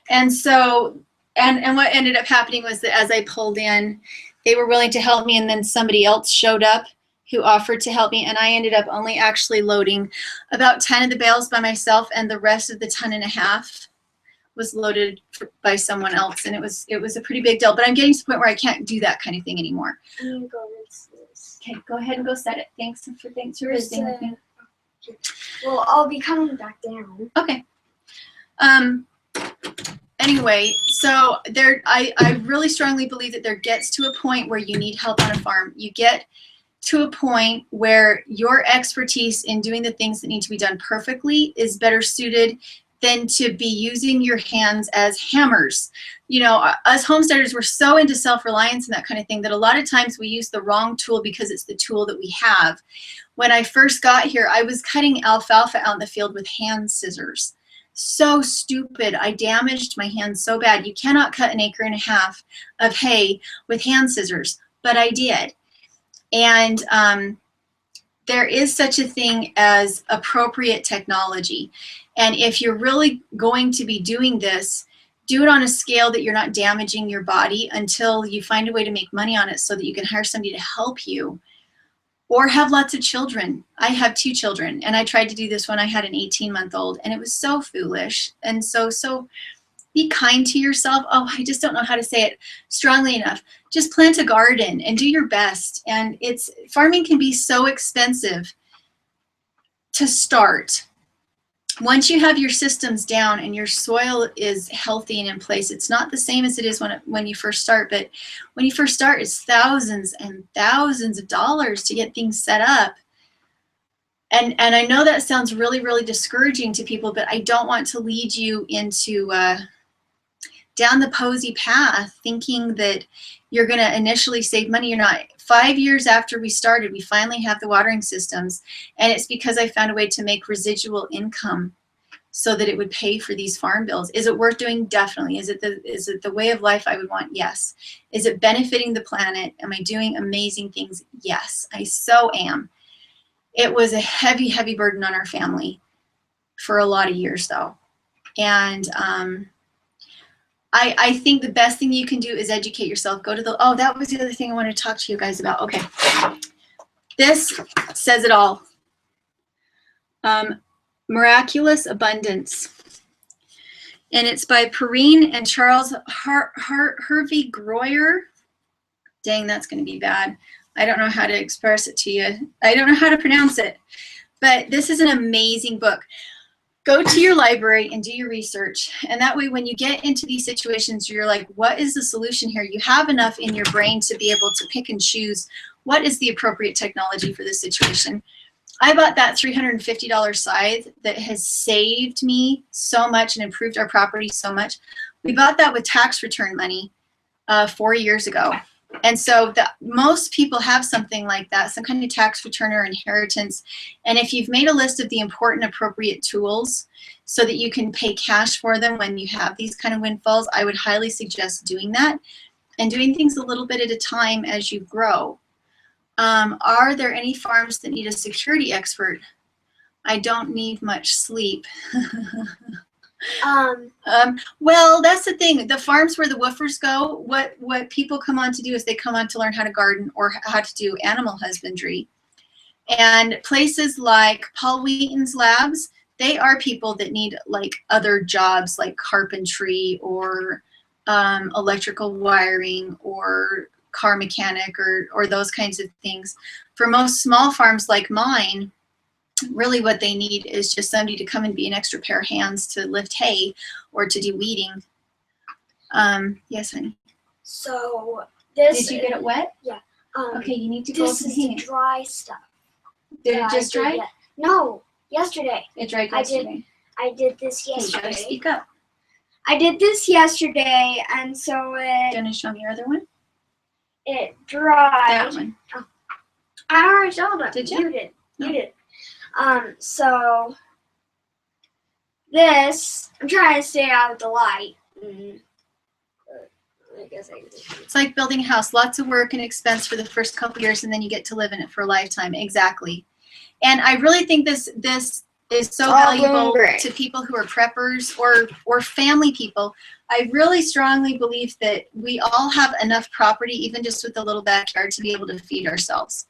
And so, and what ended up happening was that as I pulled in, they were willing to help me, and then somebody else showed up who offered to help me, and I ended up only actually loading about 10 of the bales by myself, and the rest of the 1.5 was loaded by someone else, and it was a pretty big deal. But I'm getting to the point where I can't do that kind of thing anymore. I'm gonna go rinse this. Okay, go ahead and go set it. Thanks for visiting with me. Well, I'll be coming back down. Okay. Anyway, so I really strongly believe that there gets to a point where you need help on a farm. You get to a point where your expertise in doing the things that need to be done perfectly is better suited than to be using your hands as hammers. You know, us homesteaders, we're so into self-reliance and that kind of thing that a lot of times we use the wrong tool because it's the tool that we have. When I first got here, I was cutting alfalfa out in the field with hand scissors. So stupid. I damaged my hands so bad. You cannot cut 1.5 acres of hay with hand scissors, but I did. And there is such a thing as appropriate technology. And if you're really going to be doing this, do it on a scale that you're not damaging your body until you find a way to make money on it so that you can hire somebody to help you, or have lots of children. I have 2 children, and I tried to do this when I had an 18-month-old, and it was so foolish. And so be kind to yourself. Oh, I just don't know how to say it strongly enough. Just plant a garden and do your best. And farming can be so expensive to start. Once you have your systems down and your soil is healthy and in place, it's not the same as it is when you first start. But when you first start, it's thousands and thousands of dollars to get things set up. And I know that sounds really, really discouraging to people, but I don't want to lead you into down the posy path thinking that you're going to initially save money. You're not. 5 years after we started, we finally have the watering systems, and it's because I found a way to make residual income so that it would pay for these farm bills. Is it worth doing? Definitely. Is it the way of life I would want? Yes. Is it benefiting the planet? Am I doing amazing things? Yes, I so am. It was a heavy, heavy burden on our family for a lot of years, though. And I think the best thing you can do is educate yourself. Go to oh, that was the other thing I wanted to talk to you guys about. Okay. This says it all. Miraculous Abundance. And it's by Perrine and Charles Hervey Groyer. Dang, that's going to be bad. I don't know how to express it to you. I don't know how to pronounce it. But this is an amazing book. Go to your library and do your research. And that way, when you get into these situations, you're like, what is the solution here? You have enough in your brain to be able to pick and choose what is the appropriate technology for this situation. I bought that $350 scythe that has saved me so much and improved our property so much. We bought that with tax return money 4 years ago. And so most people have something like that, some kind of tax return or inheritance. And if you've made a list of the important appropriate tools so that you can pay cash for them when you have these kind of windfalls, I would highly suggest doing that and doing things a little bit at a time as you grow. Are there any farms that need a security expert? I don't need much sleep. Well, that's the thing. The farms where the woofers go, what people come on to do is they come on to learn how to garden or how to do animal husbandry. And places like Paul Wheaton's labs, they are people that need like other jobs like carpentry or electrical wiring or car mechanic or those kinds of things. For most small farms like mine, really what they need is just somebody to come and be an extra pair of hands to lift hay or to do weeding. Yes, honey. So this. Did you get it wet? Yeah. Okay, you need to go this to the is the hand. dry stuff. Did Yeah, it just I did dry? No, yesterday. It dried I did yesterday. I did this Okay, you gotta yesterday. speak up. I did this yesterday, and so it Gonna show me your other one? dried. That one. I already showed it. Did you? You did. No. You did. So this, I'm trying to stay out of the light. I guess I did. It's like building a house. Lots of work and expense for the first couple years, and then you get to live in it for a lifetime. Exactly. And I really think this is so valuable to people who are preppers or family people. I really strongly believe that we all have enough property, even just with a little backyard, to be able to feed ourselves.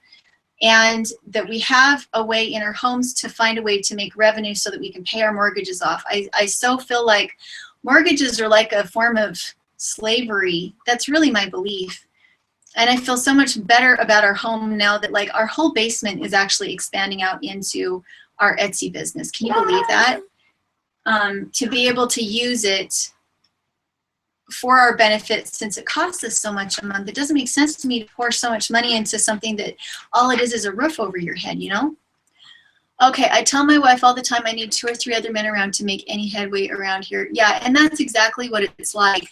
And that we have a way in our homes to find a way to make revenue so that we can pay our mortgages off. I so feel like mortgages are like a form of slavery. That's really my belief. And I feel so much better about our home now that like our whole basement is actually expanding out into our Etsy business. Can you believe that? To be able to use it for our benefit, since it costs us so much a month, it doesn't make sense to me to pour so much money into something that all it is a roof over your head, you know? Okay, I tell my wife all the time I need 2 or 3 other men around to make any headway around here. Yeah, and that's exactly what it's like.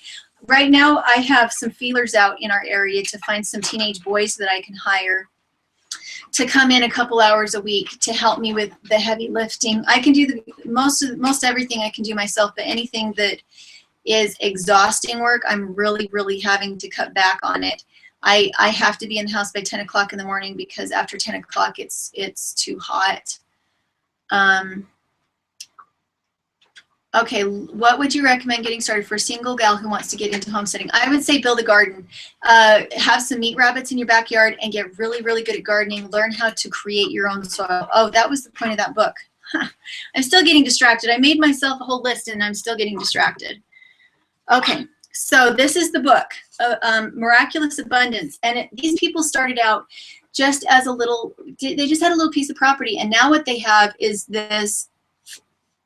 Right now, I have some feelers out in our area to find some teenage boys that I can hire to come in a couple hours a week to help me with the heavy lifting. I can do the most everything I can do myself, but anything that is exhausting work, I'm really, really having to cut back on it. I have to be in the house by 10 o'clock in the morning because after 10 o'clock it's too hot. Okay, what would you recommend getting started for a single gal who wants to get into homesteading? I would say build a garden. Have some meat rabbits in your backyard and get really, really good at gardening. Learn how to create your own soil. Oh, that was the point of that book. I'm still getting distracted. I made myself a whole list and I'm still getting distracted. Okay, so this is the book, Miraculous Abundance. And these people started out just as they just had a little piece of property. And now what they have is this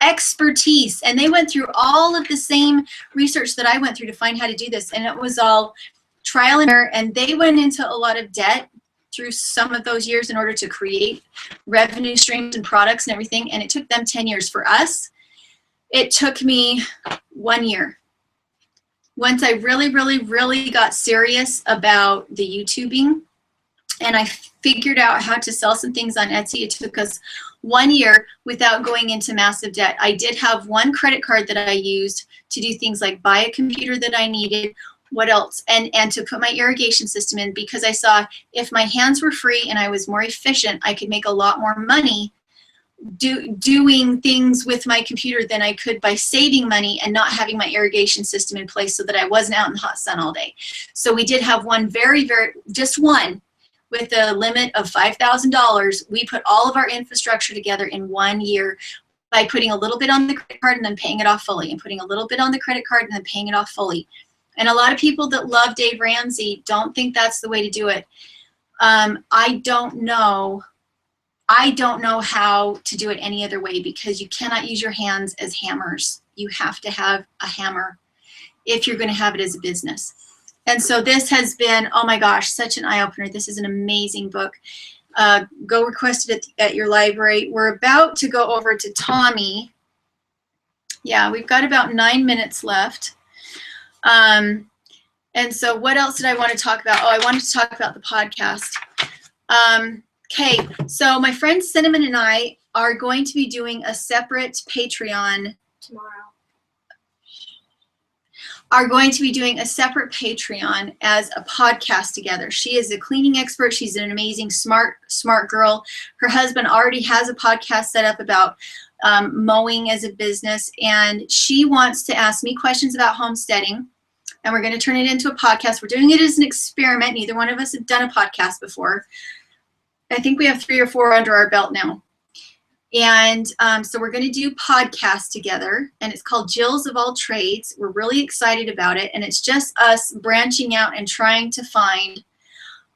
expertise, and they went through all of the same research that I went through to find how to do this, and it was all trial and error, and they went into a lot of debt through some of those years in order to create revenue streams and products and everything, and it took them 10 years. For us, it took me 1 year. Once I really, really, really got serious about the YouTubing and I figured out how to sell some things on Etsy, it took us 1 year without going into massive debt. I did have one credit card that I used to do things like buy a computer that I needed, what else, and to put my irrigation system in, because I saw if my hands were free and I was more efficient, I could make a lot more money doing things with my computer than I could by saving money and not having my irrigation system in place so that I wasn't out in the hot sun all day. So we did have one just one, with a limit of $5,000. We put all of our infrastructure together in 1 year by putting a little bit on the credit card and then paying it off fully, and putting a little bit on the credit card and then paying it off fully. And a lot of people that love Dave Ramsey don't think that's the way to do it. I don't know how to do it any other way, because you cannot use your hands as hammers. You have to have a hammer if you're going to have it as a business. And so this has been, oh my gosh, such an eye-opener. This is an amazing book. Go request it at your library. We're about to go over to Tommy. Yeah, we've got about 9 minutes left. And so what else did I want to talk about? Oh, I wanted to talk about the podcast. Okay, so my friend Cinnamon and I are going to be doing a separate Patreon Tomorrow. Are going to be doing a separate Patreon as a podcast together. She is a cleaning expert. She's an amazing, smart girl. Her husband already has a podcast set up about mowing as a business, and she wants to ask me questions about homesteading, and we're going to turn it into a podcast. We're doing it as an experiment. Neither one of us have done a podcast before. I think we have 3 or 4 under our belt now. And so we're going to do podcasts together, and it's called Jill's of All Trades. We're really excited about it, and it's just us branching out and trying to find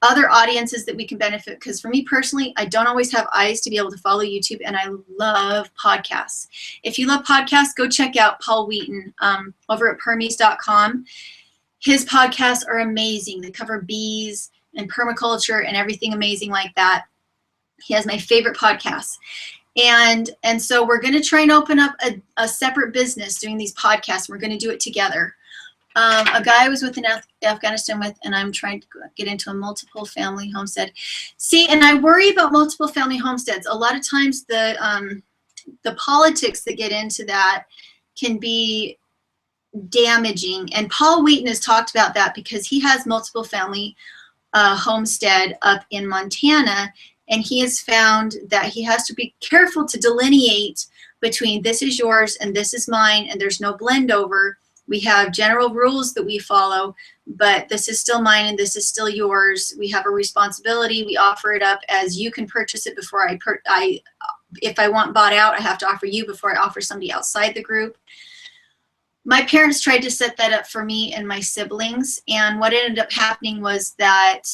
other audiences that we can benefit, because for me personally, I don't always have eyes to be able to follow YouTube, and I love podcasts. If you love podcasts, go check out Paul Wheaton over at permies.com. His podcasts are amazing. They cover bees and permaculture and everything amazing like that. He has my favorite podcasts. And so we're going to try and open up a separate business doing these podcasts. We're going to do it together. A guy I was with in Afghanistan with, and I'm trying to get into a multiple family homestead. See, and I worry about multiple family homesteads. A lot of times the politics that get into that can be damaging. And Paul Wheaton has talked about that because he has multiple family homestead up in Montana. And he has found that he has to be careful to delineate between this is yours and this is mine, and there's no blend over. We have general rules that we follow, but this is still mine and this is still yours. We have a responsibility. We offer it up as you can purchase it before if I want bought out, I have to offer you before I offer somebody outside the group. My parents tried to set that up for me and my siblings, and what ended up happening was that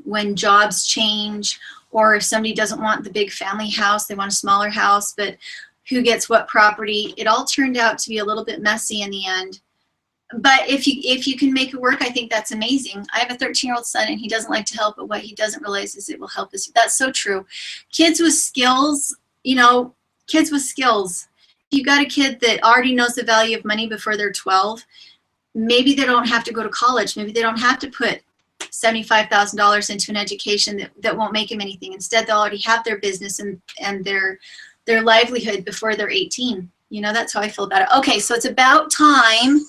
when jobs change, or if somebody doesn't want the big family house, they want a smaller house, but who gets what property, it all turned out to be a little bit messy in the end. But if you can make it work, I think that's amazing. I have a 13-year-old son, and he doesn't like to help, but what he doesn't realize is it will help us. That's so true. Kids with skills, kids with skills. If you've got a kid that already knows the value of money before they're 12, maybe they don't have to go to college. Maybe they don't have to put $75,000 into an education that won't make them anything. Instead, they'll already have their business and their livelihood before they're 18. That's how I feel about it. Okay, so it's about time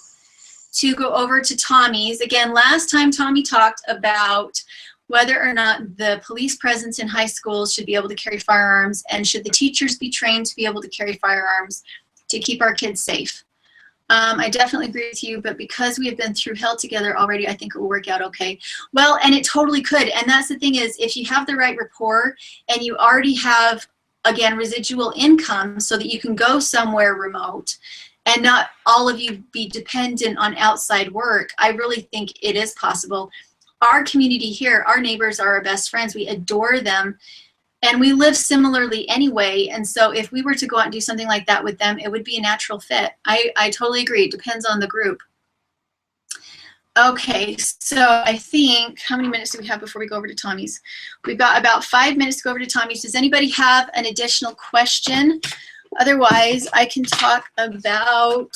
to go over to Tommy's. Again, last time Tommy talked about whether or not the police presence in high schools should be able to carry firearms, and should the teachers be trained to be able to carry firearms to keep our kids safe. I definitely agree with you, but because we have been through hell together already, I think it will work out okay. Well, and it totally could. And that's the thing is, if you have the right rapport and you already have, again, residual income so that you can go somewhere remote and not all of you be dependent on outside work, I really think it is possible. Our community here, our neighbors are our best friends. We adore them. And we live similarly anyway, and so if we were to go out and do something like that with them, it would be a natural fit. I totally agree. It depends on the group. Okay, so I think, how many minutes do we have before we go over to Tommy's? We've got about 5 minutes to go over to Tommy's. Does anybody have an additional question? Otherwise, I can talk about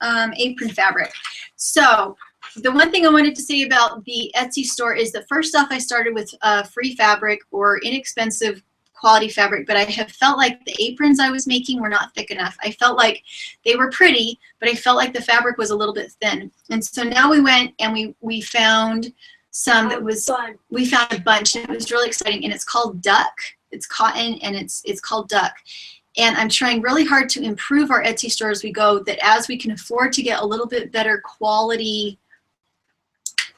apron fabric. So the one thing I wanted to say about the Etsy store is that first off, I started with free fabric or inexpensive quality fabric, but I have felt like the aprons I was making were not thick enough. I felt like they were pretty, but I felt like the fabric was a little bit thin. And so now we went and we found some that was, we found a bunch, and it was really exciting, and it's called Duck. It's cotton, and it's called Duck. And I'm trying really hard to improve our Etsy store as we go, that as we can afford to get a little bit better quality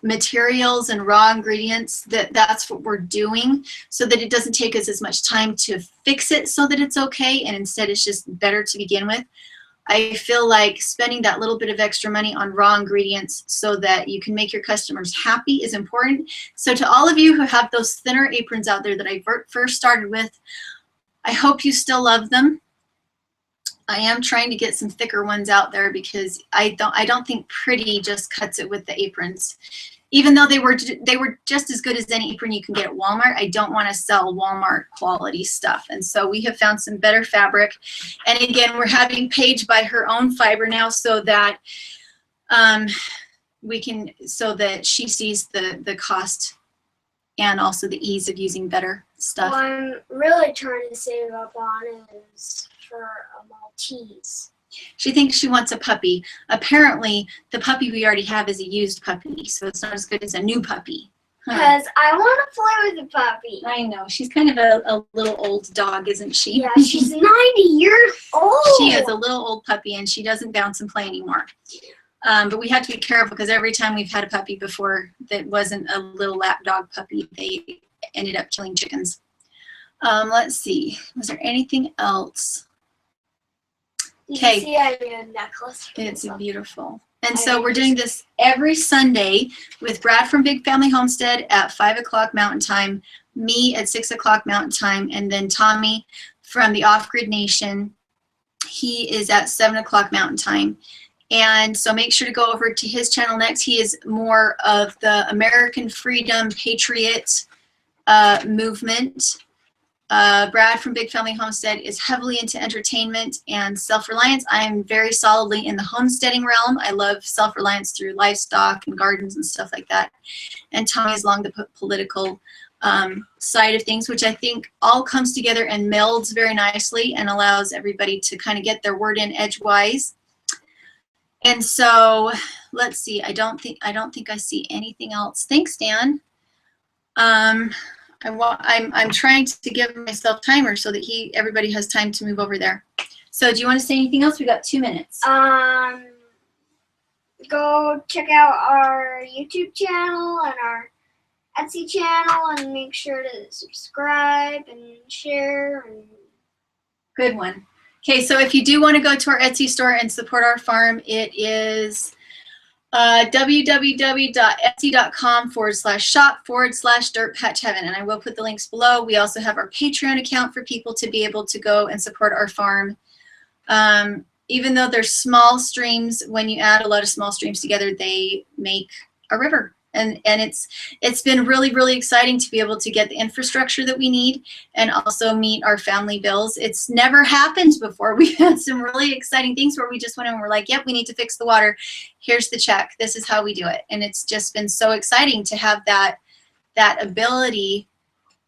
materials and raw ingredients, that's what we're doing, so that it doesn't take us as much time to fix it so that it's okay, and instead it's just better to begin with. I feel like spending that little bit of extra money on raw ingredients so that you can make your customers happy is important. So to all of you who have those thinner aprons out there that I first started with, I hope you still love them. I am trying to get some thicker ones out there because I don't think pretty just cuts it with the aprons. Even though they were just as good as any apron you can get at Walmart, I don't want to sell Walmart quality stuff. And so we have found some better fabric. And again, we're having Paige buy her own fiber now so that so that she sees the cost and also the ease of using better stuff. What I'm really trying to save up on is for a Maltese. She thinks she wants a puppy. Apparently, the puppy we already have is a used puppy, so it's not as good as a new puppy. Because I want to play with the puppy. I know. She's kind of a little old dog, isn't she? Yeah, she's 90 years old. She is a little old puppy, and she doesn't bounce and play anymore. But we have to be careful because every time we've had a puppy before that wasn't a little lap dog puppy, they ended up killing chickens. Let's see. Was there anything else? Okay. See, I made a necklace. It's beautiful. And so we're doing this every Sunday with Brad from Big Family Homestead at 5 o'clock Mountain Time, me at 6 o'clock Mountain Time, and then Tommy from the Off Grid Nation. He is at 7 o'clock Mountain Time. And so make sure to go over to his channel next. He is more of the American freedom patriot movement. Brad from Big Family Homestead is heavily into entertainment and self-reliance. I am very solidly in the homesteading realm. I love self-reliance through livestock and gardens and stuff like that. And Tommy is along the political side of things, which I think all comes together and melds very nicely and allows everybody to kind of get their word in edgewise. And so let's see. I don't think I see anything else. Thanks, Dan. I'm trying to give myself timer so that everybody has time to move over there. So do you want to say anything else? We got 2 minutes. Go check out our YouTube channel and our Etsy channel and make sure to subscribe and share. Good one. Okay, so if you do want to go to our Etsy store and support our farm, it is www.etsy.com/shop/Dirtpatcheaven, and I will put the links below. We also have our Patreon account for people to be able to go and support our farm. Even though there's small streams, when you add a lot of small streams together, they make a river. And it's been really, really exciting to be able to get the infrastructure that we need and also meet our family bills. It's never happened before. We've had some really exciting things where we just went in and we're like, yep, we need to fix the water. Here's the check. This is how we do it. And it's just been so exciting to have that ability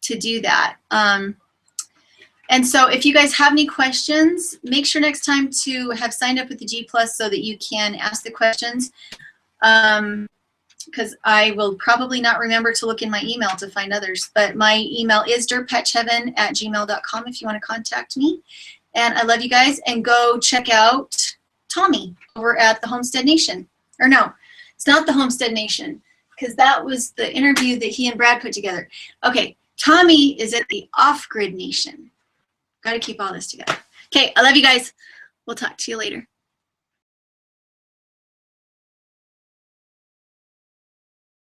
to do that. And so if you guys have any questions, make sure next time to have signed up with the G+ so that you can ask the questions. Because I will probably not remember to look in my email to find others. But my email is dirtpatcheaven@gmail.com if you want to contact me. And I love you guys. And go check out Tommy over at the Homestead Nation. Or no, it's not the Homestead Nation, because that was the interview that he and Brad put together. Okay, Tommy is at the Off-Grid Nation. Got to keep all this together. Okay, I love you guys. We'll talk to you later.